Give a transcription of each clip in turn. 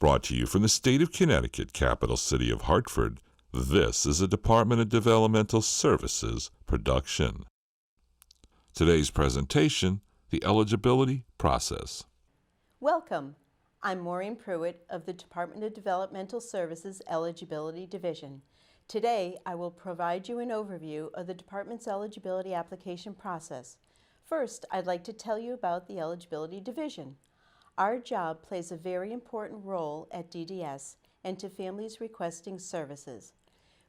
Brought to you from the state of Connecticut, capital city of Hartford, this is a Department of Developmental Services production. Today's presentation, the Eligibility Process. Welcome. I'm Maureen Pruitt of the Department of Developmental Services Eligibility Division. Today, I will provide you an overview of the department's eligibility application process. First, I'd like to tell you about the Eligibility Division. Our job plays a very important role at DDS and to families requesting services.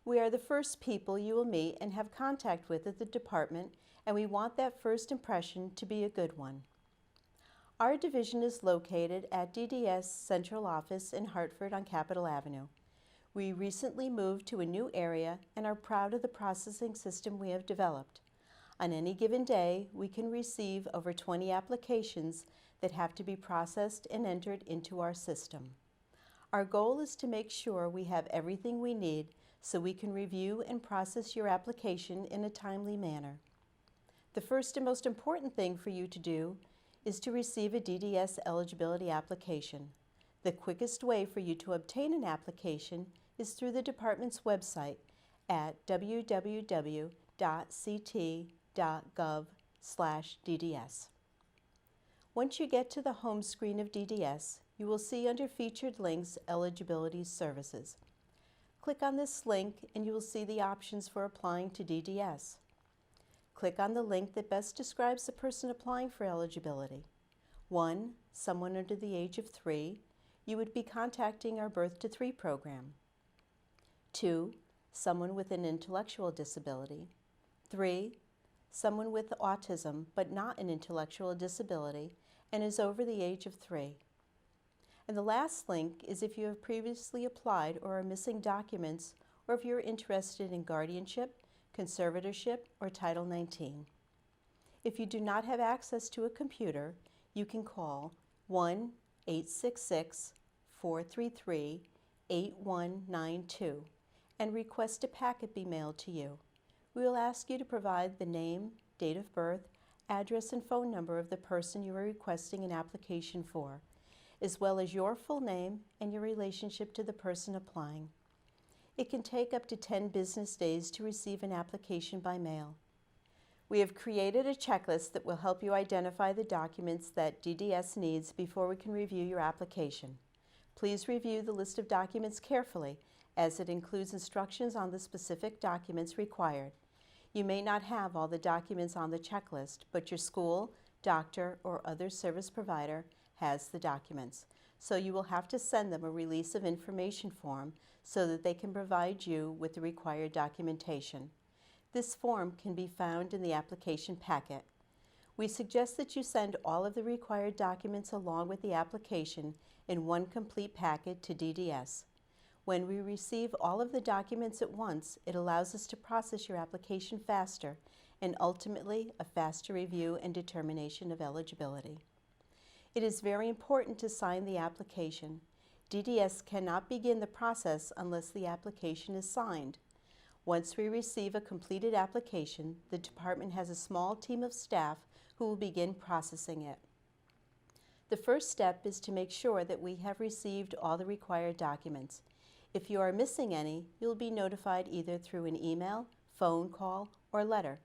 We are the first people you will meet and have contact with at the department, and we want that first impression to be a good one. Our division is located at DDS Central Office in Hartford on Capitol Avenue. We recently moved to a new area and are proud of the processing system we have developed. On any given day, we can receive over 20 applications that have to be processed and entered into our system. Our goal is to make sure we have everything we need so we can review and process your application in a timely manner. The first and most important thing for you to do is to receive a DDS eligibility application. The quickest way for you to obtain an application is through the department's website at www.ct.gov/DDS. Once you get to the home screen of DDS, you will see under Featured Links Eligibility Services. Click on this link and you will see the options for applying to DDS. Click on the link that best describes the person applying for eligibility. 1. Someone under the age of 3. You would be contacting our Birth to 3 program. 2. Someone with an intellectual disability. 3. Someone with autism but not an intellectual disability and is over the age of 3. And the last link is if you have previously applied or are missing documents, or if you're interested in guardianship, conservatorship, or Title 19. If you do not have access to a computer, you can call 1-866-433-8192 and request a packet be mailed to you. We will ask you to provide the name, date of birth, address, and phone number of the person you are requesting an application for, as well as your full name and your relationship to the person applying. It can take up to 10 business days to receive an application by mail. We have created a checklist that will help you identify the documents that DDS needs before we can review your application. Please review the list of documents carefully, as it includes instructions on the specific documents required. You may not have all the documents on the checklist, but your school, doctor, or other service provider has the documents. So you will have to send them a release of information form so that they can provide you with the required documentation. This form can be found in the application packet. We suggest that you send all of the required documents along with the application in one complete packet to DDS. When we receive all of the documents at once, it allows us to process your application faster and ultimately a faster review and determination of eligibility. It is very important to sign the application. DDS cannot begin the process unless the application is signed. Once we receive a completed application, the department has a small team of staff who will begin processing it. The first step is to make sure that we have received all the required documents. If you are missing any, you'll be notified either through an email, phone call, or letter.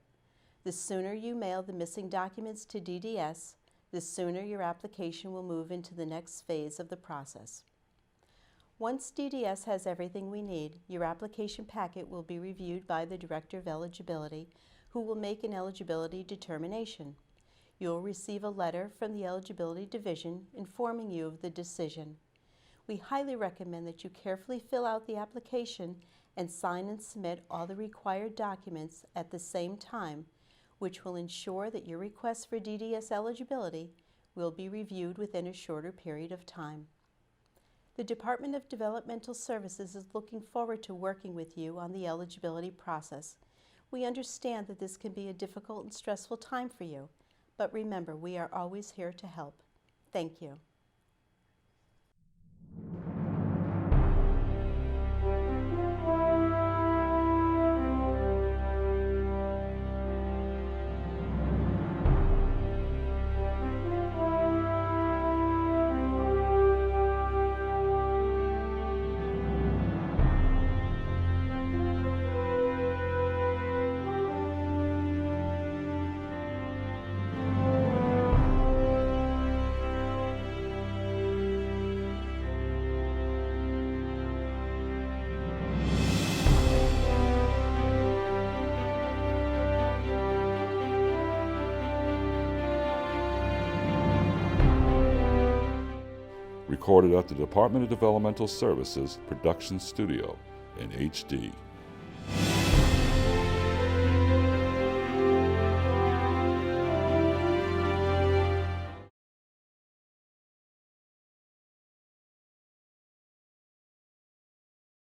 The sooner you mail the missing documents to DDS, the sooner your application will move into the next phase of the process. Once DDS has everything we need, your application packet will be reviewed by the Director of Eligibility, who will make an eligibility determination. You'll receive a letter from the Eligibility Division informing you of the decision. We highly recommend that you carefully fill out the application and sign and submit all the required documents at the same time, which will ensure that your request for DDS eligibility will be reviewed within a shorter period of time. The Department of Developmental Services is looking forward to working with you on the eligibility process. We understand that this can be a difficult and stressful time for you, but remember, we are always here to help. Thank you. recorded at the Department of Developmental Services Production Studio in HD.